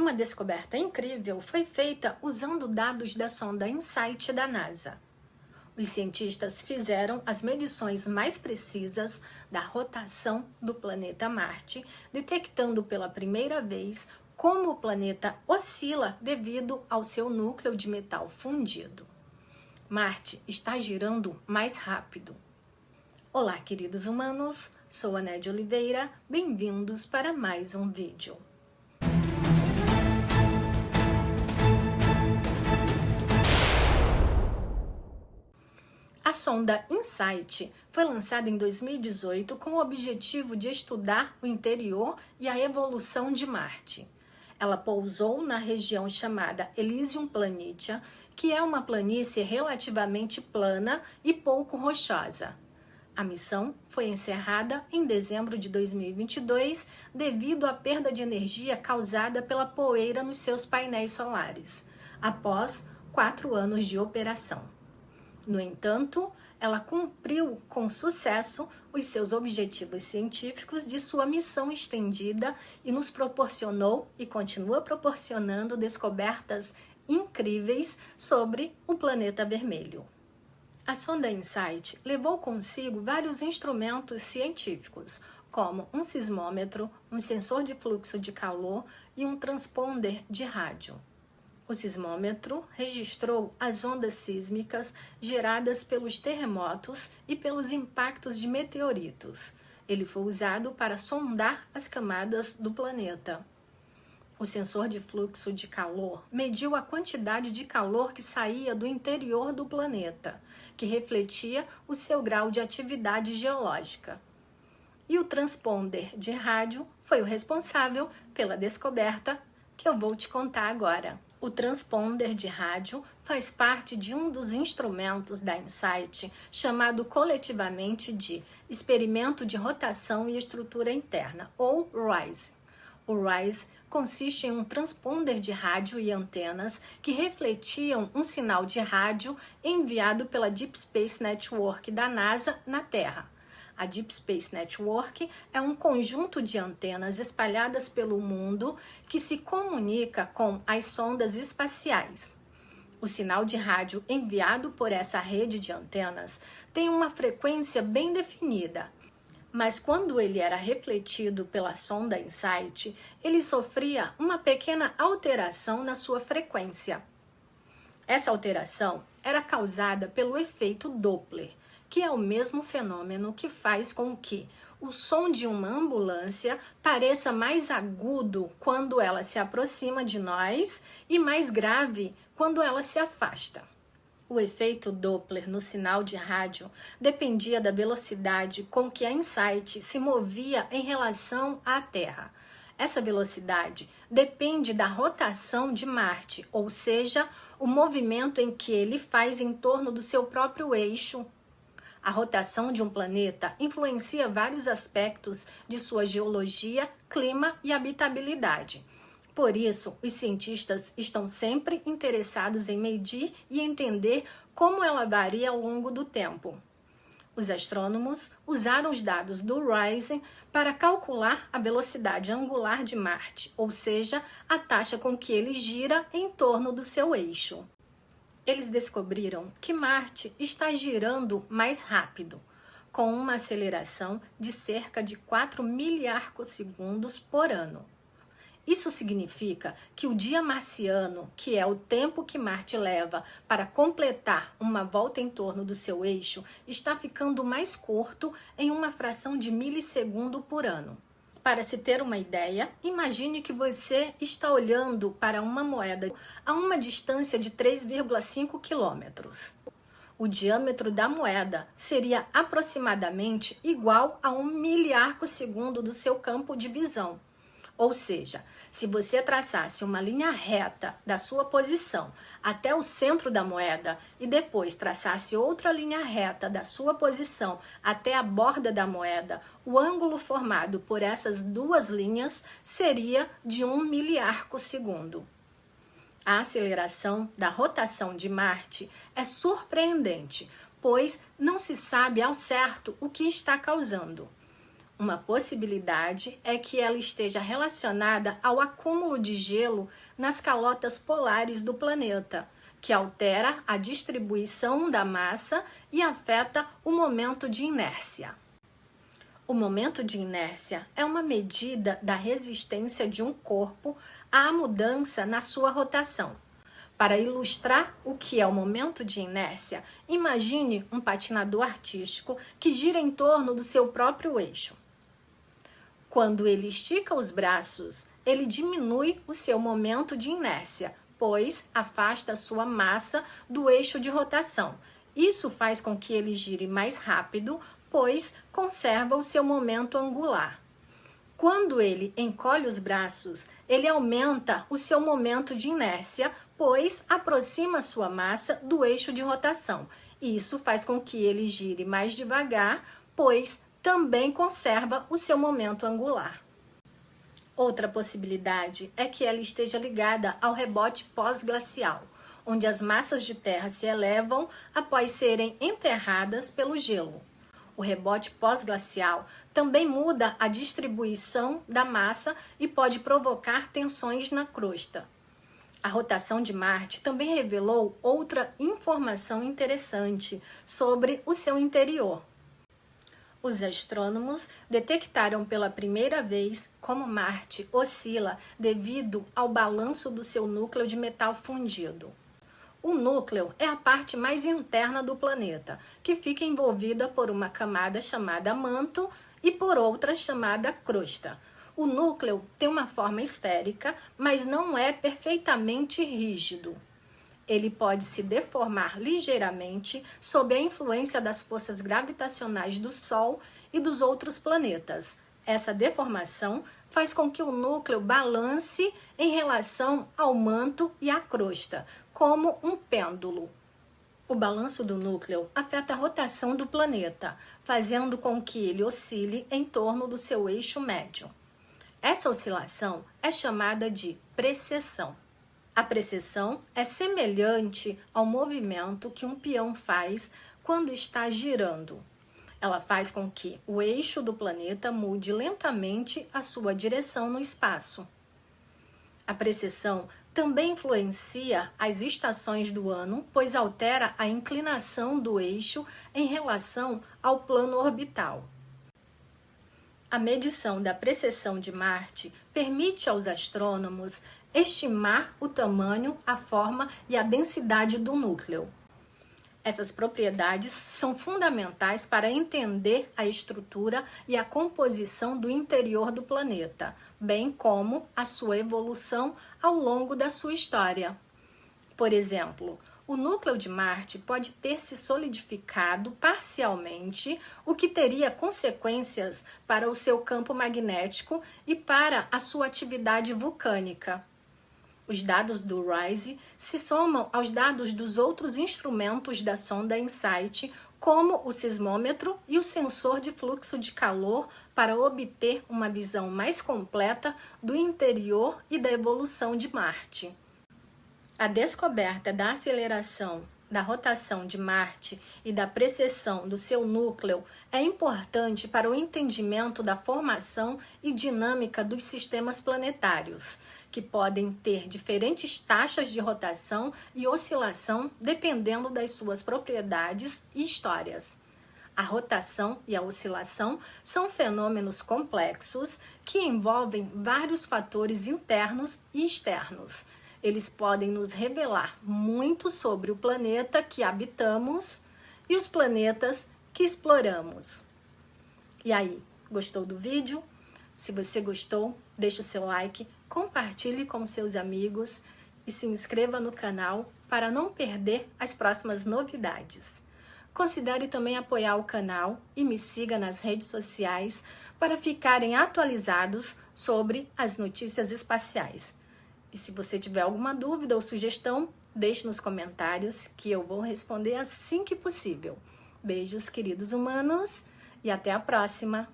Uma descoberta incrível foi feita usando dados da sonda InSight da NASA. Os cientistas fizeram as medições mais precisas da rotação do planeta Marte, detectando pela primeira vez como o planeta oscila devido ao seu núcleo de metal fundido. Marte está girando mais rápido. Olá, queridos humanos, sou a Nédia Oliveira, bem-vindos para mais um vídeo. A sonda InSight foi lançada em 2018 com o objetivo de estudar o interior e a evolução de Marte. Ela pousou na região chamada Elysium Planitia, que é uma planície relativamente plana e pouco rochosa. A missão foi encerrada em dezembro de 2022 devido à perda de energia causada pela poeira nos seus painéis solares, após 4 anos de operação. No entanto, ela cumpriu com sucesso os seus objetivos científicos de sua missão estendida e nos proporcionou e continua proporcionando descobertas incríveis sobre o planeta vermelho. A sonda InSight levou consigo vários instrumentos científicos, como um sismômetro, um sensor de fluxo de calor e um transponder de rádio. O sismômetro registrou as ondas sísmicas geradas pelos terremotos e pelos impactos de meteoritos. Ele foi usado para sondar as camadas do planeta. O sensor de fluxo de calor mediu a quantidade de calor que saía do interior do planeta, que refletia o seu grau de atividade geológica. E o transponder de rádio foi o responsável pela descoberta que eu vou te contar agora. O transponder de rádio faz parte de um dos instrumentos da InSight, chamado coletivamente de Experimento de Rotação e Estrutura Interna, ou RISE. O RISE consiste em um transponder de rádio e antenas que refletiam um sinal de rádio enviado pela Deep Space Network da NASA na Terra. A Deep Space Network é um conjunto de antenas espalhadas pelo mundo que se comunica com as sondas espaciais. O sinal de rádio enviado por essa rede de antenas tem uma frequência bem definida, mas quando ele era refletido pela sonda InSight, ele sofria uma pequena alteração na sua frequência. Essa alteração era causada pelo efeito Doppler, que é o mesmo fenômeno que faz com que o som de uma ambulância pareça mais agudo quando ela se aproxima de nós e mais grave quando ela se afasta. O efeito Doppler no sinal de rádio dependia da velocidade com que a InSight se movia em relação à Terra. Essa velocidade depende da rotação de Marte, ou seja, o movimento em que ele faz em torno do seu próprio eixo. A rotação de um planeta influencia vários aspectos de sua geologia, clima e habitabilidade. Por isso, os cientistas estão sempre interessados em medir e entender como ela varia ao longo do tempo. Os astrônomos usaram os dados do RISE para calcular a velocidade angular de Marte, ou seja, a taxa com que ele gira em torno do seu eixo. Eles descobriram que Marte está girando mais rápido, com uma aceleração de cerca de 4 miliarcossegundos por ano. Isso significa que o dia marciano, que é o tempo que Marte leva para completar uma volta em torno do seu eixo, está ficando mais curto em uma fração de milissegundo por ano. Para se ter uma ideia, imagine que você está olhando para uma moeda a uma distância de 3,5 quilômetros. O diâmetro da moeda seria aproximadamente igual a 1 miliarcossegundo do seu campo de visão. Ou seja, se você traçasse uma linha reta da sua posição até o centro da moeda e depois traçasse outra linha reta da sua posição até a borda da moeda, o ângulo formado por essas duas linhas seria de 1 miliarcossegundo. A aceleração da rotação de Marte é surpreendente, pois não se sabe ao certo o que está causando. Uma possibilidade é que ela esteja relacionada ao acúmulo de gelo nas calotas polares do planeta, que altera a distribuição da massa e afeta o momento de inércia. O momento de inércia é uma medida da resistência de um corpo à mudança na sua rotação. Para ilustrar o que é o momento de inércia, imagine um patinador artístico que gira em torno do seu próprio eixo. Quando ele estica os braços, ele diminui o seu momento de inércia, pois afasta sua massa do eixo de rotação. Isso faz com que ele gire mais rápido, pois conserva o seu momento angular. Quando ele encolhe os braços, ele aumenta o seu momento de inércia, pois aproxima sua massa do eixo de rotação. Isso faz com que ele gire mais devagar, pois também conserva o seu momento angular. Outra possibilidade é que ela esteja ligada ao rebote pós-glacial, onde as massas de terra se elevam após serem enterradas pelo gelo. O rebote pós-glacial também muda a distribuição da massa e pode provocar tensões na crosta. A rotação de Marte também revelou outra informação interessante sobre o seu interior. Os astrônomos detectaram pela primeira vez como Marte oscila devido ao balanço do seu núcleo de metal fundido. O núcleo é a parte mais interna do planeta, que fica envolvida por uma camada chamada manto e por outra chamada crosta. O núcleo tem uma forma esférica, mas não é perfeitamente rígido. Ele pode se deformar ligeiramente sob a influência das forças gravitacionais do Sol e dos outros planetas. Essa deformação faz com que o núcleo balance em relação ao manto e à crosta, como um pêndulo. O balanço do núcleo afeta a rotação do planeta, fazendo com que ele oscile em torno do seu eixo médio. Essa oscilação é chamada de precessão. A precessão é semelhante ao movimento que um peão faz quando está girando. Ela faz com que o eixo do planeta mude lentamente a sua direção no espaço. A precessão também influencia as estações do ano, pois altera a inclinação do eixo em relação ao plano orbital. A medição da precessão de Marte permite aos astrônomos estimar o tamanho, a forma e a densidade do núcleo. Essas propriedades são fundamentais para entender a estrutura e a composição do interior do planeta, bem como a sua evolução ao longo da sua história. Por exemplo, o núcleo de Marte pode ter se solidificado parcialmente, o que teria consequências para o seu campo magnético e para a sua atividade vulcânica. Os dados do RISE se somam aos dados dos outros instrumentos da sonda InSight, como o sismômetro e o sensor de fluxo de calor, para obter uma visão mais completa do interior e da evolução de Marte. A descoberta da aceleração da rotação de Marte e da precessão do seu núcleo é importante para o entendimento da formação e dinâmica dos sistemas planetários, que podem ter diferentes taxas de rotação e oscilação dependendo das suas propriedades e histórias. A rotação e a oscilação são fenômenos complexos que envolvem vários fatores internos e externos. Eles podem nos revelar muito sobre o planeta que habitamos e os planetas que exploramos. E aí, gostou do vídeo? Se você gostou, deixe o seu like, compartilhe com seus amigos e se inscreva no canal para não perder as próximas novidades. Considere também apoiar o canal e me siga nas redes sociais para ficarem atualizados sobre as notícias espaciais. E se você tiver alguma dúvida ou sugestão, deixe nos comentários que eu vou responder assim que possível. Beijos, queridos humanos, e até a próxima!